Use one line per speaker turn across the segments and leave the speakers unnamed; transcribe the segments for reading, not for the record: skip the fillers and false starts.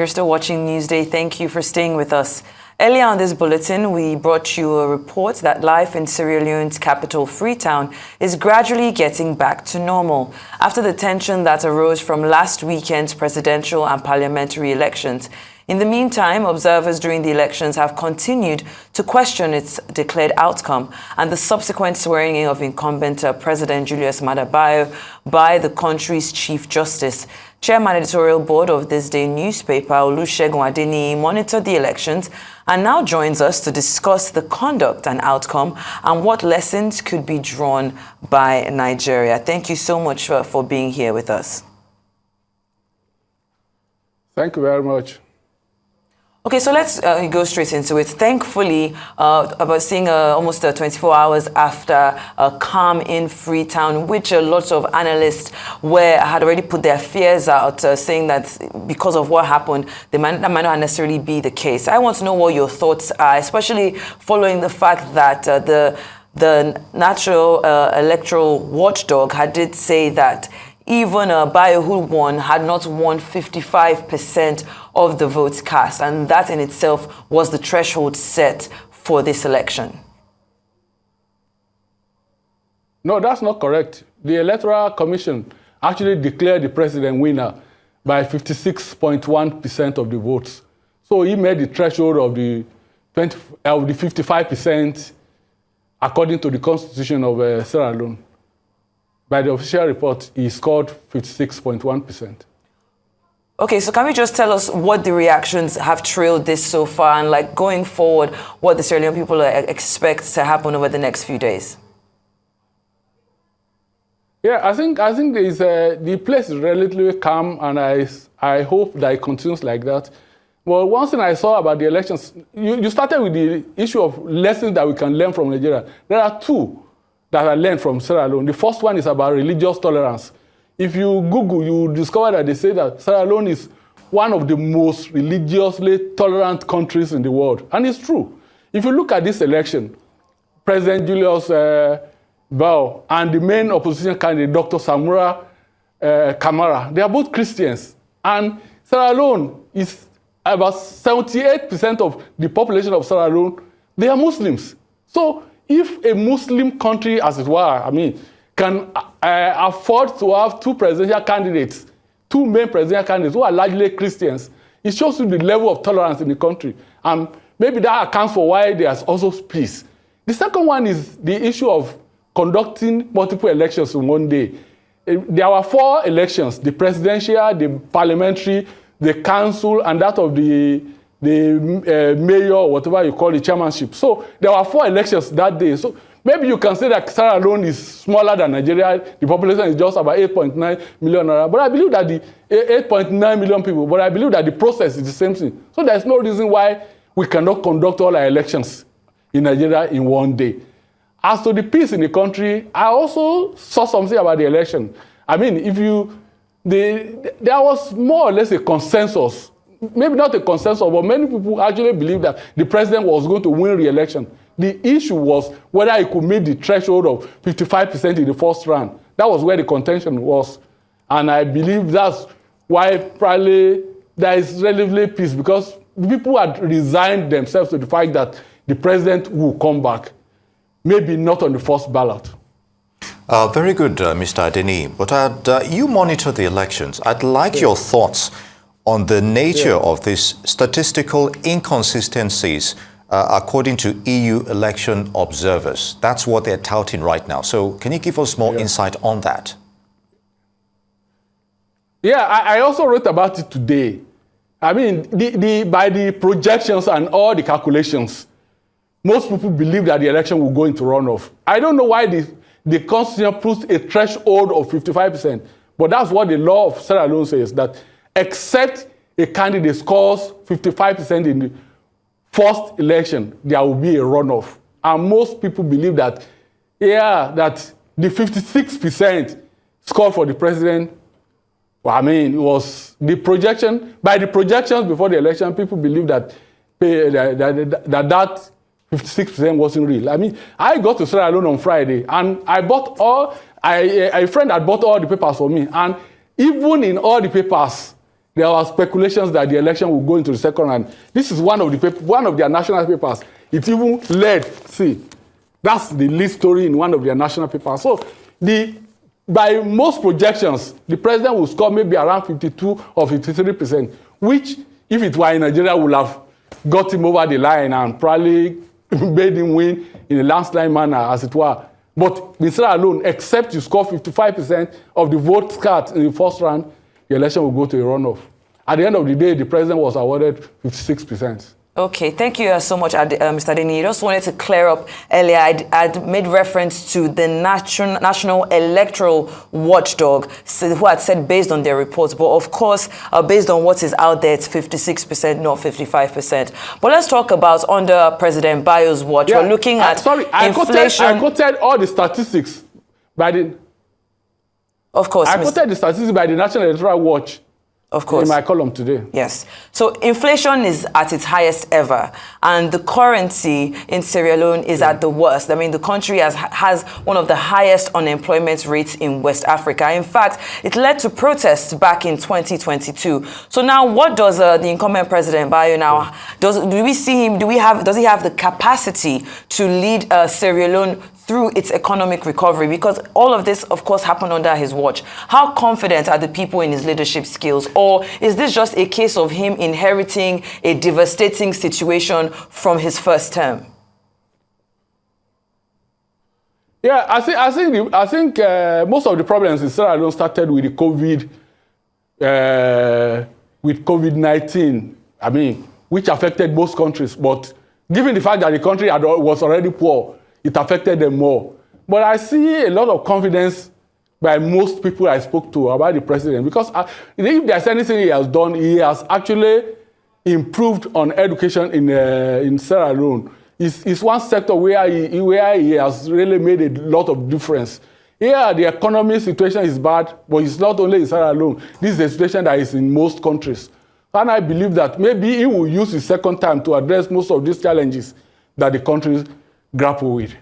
You're still watching Newsday. Thank you for staying with us. Earlier on this bulletin, we brought you a report that life in Sierra Leone's capital, Freetown, is gradually getting back to normal after the tension that arose from last weekend's presidential and parliamentary elections. In the meantime, observers during the elections have continued to question its declared outcome and the subsequent swearing in of incumbent President Julius Maada Bio by the country's Chief Justice. Chairman editorial board of This Day newspaper, Olusegun Adeniyi, monitored the elections and now joins us to discuss the conduct and outcome and what lessons could be drawn by Nigeria. Thank you so much for being here with us.
Thank you very much.
Okay, so let's go straight into it. Thankfully, about seeing almost 24 hours after calm in Freetown, which a lot of analysts had already put their fears out, saying that because of what happened, that might not necessarily be the case. I want to know what your thoughts are, especially following the fact that the National Electoral Watchdog did say that even Bio, who won, had not won 55% of the votes cast, and that in itself was the threshold set for this election.
No, that's not correct. The Electoral Commission actually declared the president winner by 56.1% of the votes. So he made the threshold of the 55% according to the Constitution of Sierra Leone. By the official report, he scored 56.1%.
Okay, so can we just tell us what the reactions have trailed this so far, and like going forward, what the Sierra Leone people expect to happen over the next few days?
Yeah, I think the place is relatively calm, and I hope that it continues like that. Well, one thing I saw about the elections, you started with the issue of lessons that we can learn from Nigeria. There are two that I learned from Sierra Leone. The first one is about religious tolerance. If you Google, you discover that they say that Sierra Leone is one of the most religiously tolerant countries in the world. And it's true. If you look at this election, President Julius Bao and the main opposition candidate, Dr. Samura Kamara, they are both Christians. And Sierra Leone is about 78% of the population of Sierra Leone, they are Muslims. So if a Muslim country, as it were, can afford to have two presidential candidates, two main presidential candidates who are largely Christians, it shows you the level of tolerance in the country. And maybe that accounts for why there's also peace. The second one is the issue of conducting multiple elections in one day. There were 4 elections, the presidential, the parliamentary, the council, and that of the mayor, or whatever you call the chairmanship. So there were 4 elections that day. So maybe you can say that Sierra Leone is smaller than Nigeria. The population is just about 8.9 million. But I believe that the 8.9 million people, but I believe that the process is the same thing. So there's no reason why we cannot conduct all our elections in Nigeria in one day. As to the peace in the country, I also saw something about the election. There was more or less a consensus. Maybe not a consensus, but many people actually believe that the president was going to win re-election. The issue was whether he could meet the threshold of 55% in the first round. That was where the contention was. And I believe that's why probably there is relatively peace, because people had resigned themselves to the fact that the president will come back, maybe not on the first ballot.
Very good, Mr. Adeniyi. But you monitor the elections. I'd like your thoughts on the nature of these statistical inconsistencies according to EU election observers. That's what they're touting right now. So can you give us more insight on that?
Yeah, I also wrote about it today. By the projections and all the calculations, most people believe that the election will go into runoff. I don't know why the Constitution puts a threshold of 55%, but that's what the law of Sierra Leone says, that except a candidate scores 55% in the first election, there will be a runoff. And most people believe that, that the 56% score for the president, it was the projection. By the projections before the election, people believe that that 56% wasn't real. I got to Sierra Leone on Friday, and I bought a friend had bought all the papers for me. And even in all the papers, there were speculations that the election would go into the second round. This is one of their national papers. It even led, see, that's the lead story in one of their national papers. So by most projections, the president will score maybe around 52 or 53%, which, if it were in Nigeria, would have got him over the line and probably made him win in a landslide manner, as it were. But with Sierra Leone, except you score 55% of the votes cast in the first round, the election will go to a runoff. At the end of the day, the president was awarded 56%.
Okay, thank you so much, Mr. Adeniyi. I just wanted to clear up earlier. I'd made reference to the National Electoral Watchdog, who had said based on their reports, but of course, based on what is out there, it's 56%, not 55%. But let's talk about under President Bayo's watch. We're looking at inflation.
I quoted all the statistics by the.
Of course,
I quoted the statistics by the National Electoral Watch.
Of course.
In my column today.
Yes. So inflation is at its highest ever, and the currency in Sierra Leone is at the worst. I mean, the country has one of the highest unemployment rates in West Africa. In fact, it led to protests back in 2022. So now, what does the incumbent President Bayo now? Does we see him? Does he have the capacity to lead Sierra Leone through its economic recovery? Because all of this, of course, happened under his watch. How confident are the people in his leadership skills? Or is this just a case of him inheriting a devastating situation from his first term?
Yeah, I think most of the problems in Sierra Leone started with the COVID-19. I mean, which affected most countries. But given the fact that the country was already poor, it affected them more. But I see a lot of confidence by most people I spoke to about the president, because if there's anything he has done, he has actually improved on education in Sierra Leone. It's one sector where he has really made a lot of difference. Here, the economic situation is bad, but it's not only in Sierra Leone. This is a situation that is in most countries. And I believe that maybe he will use his second time to address most of these challenges that the country grapple with.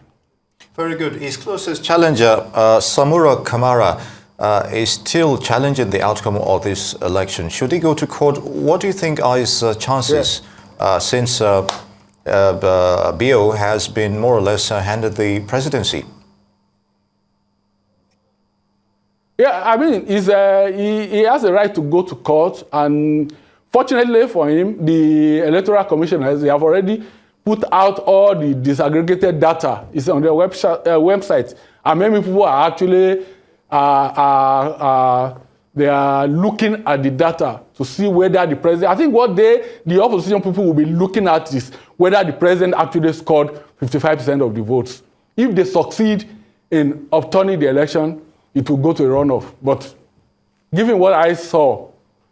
Very good. His closest challenger, Samura Kamara, is still challenging the outcome of this election. Should he go to court? What do you think are his chances since Bio has been more or less handed the presidency?
Yeah, I mean, he has a right to go to court, and fortunately for him, the Electoral Commission they have already put out all the disaggregated data. It's on their website, and many people are actually they are looking at the data to see whether the president. I think what the opposition people will be looking at is whether the president actually scored 55% of the votes. If they succeed in upturning the election, it will go to a runoff. But given what I saw,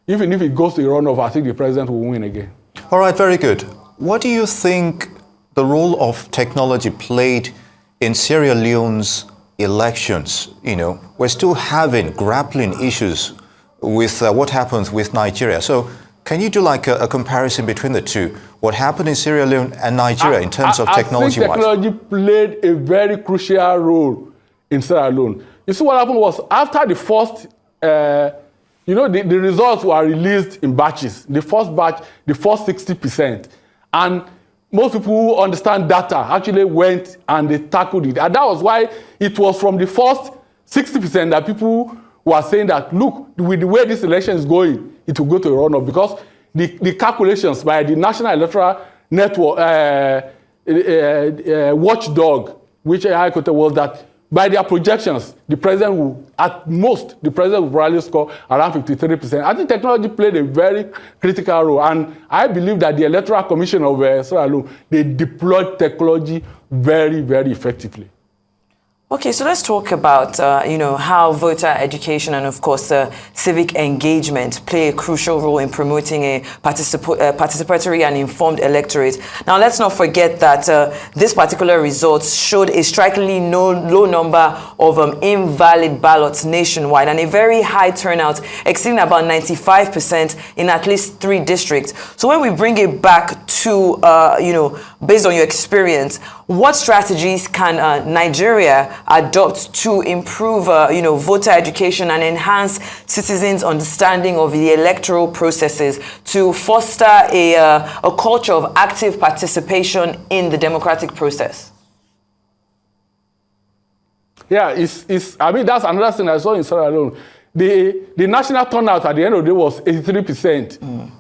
even if it goes to a runoff, I think the president will win again.
All right, very good. What do you think the role of technology played in Sierra Leone's elections? You know, we're still grappling issues with what happened with Nigeria. So can you do like a comparison between the two? What happened in Sierra Leone and Nigeria in terms of technology-wise?
I think technology played a very crucial role in Sierra Leone. You see, what happened was after the first, the results were released in batches. The first batch, the first 60%. And most people who understand data actually went and they tackled it. And that was why it was from the first 60% that people were saying that, look, with the way this election is going, it will go to a runoff, because the calculations by the National Electoral Network watchdog, which I quoted, was that by their projections, the president will, at most, the president will probably score around 53%. I think technology played a very critical role, and I believe that the Electoral Commission of Sierra Leone, they deployed technology very, very effectively.
Okay, so let's talk about, how voter education and, of course, civic engagement play a crucial role in promoting a participatory and informed electorate. Now, let's not forget that this particular results showed a strikingly low number of invalid ballots nationwide and a very high turnout, exceeding about 95% in at least 3 districts. So when we bring it back to, based on your experience, what strategies can Nigeria adopt to improve, voter education and enhance citizens' understanding of the electoral processes to foster a culture of active participation in the democratic process?
Yeah, I mean, that's another thing I saw in Sierra Leone. The national turnout at the end of the day was 83%.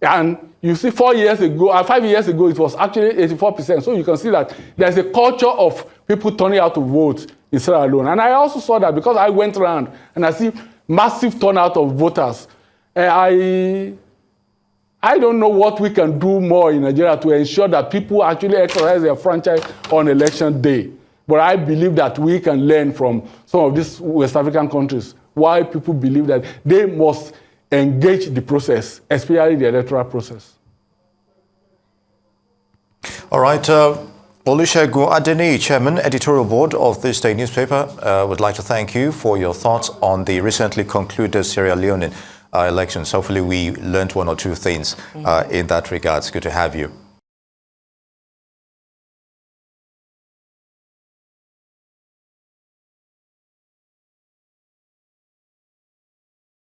And you see 5 years ago, it was actually 84%. So you can see that there's a culture of people turning out to vote in Sierra Leone. And I also saw that because I went around and I see massive turnout of voters. I don't know what we can do more in Nigeria to ensure that people actually exercise their franchise on election day. But I believe that we can learn from some of these West African countries why people believe that they must engage the process, especially the electoral process.
All right. Olusegun Adeniyi, Chairman, Editorial Board of this day newspaper, would like to thank you for your thoughts on the recently concluded Sierra Leone elections. Hopefully we learned one or two things in that regard. It's good to have you.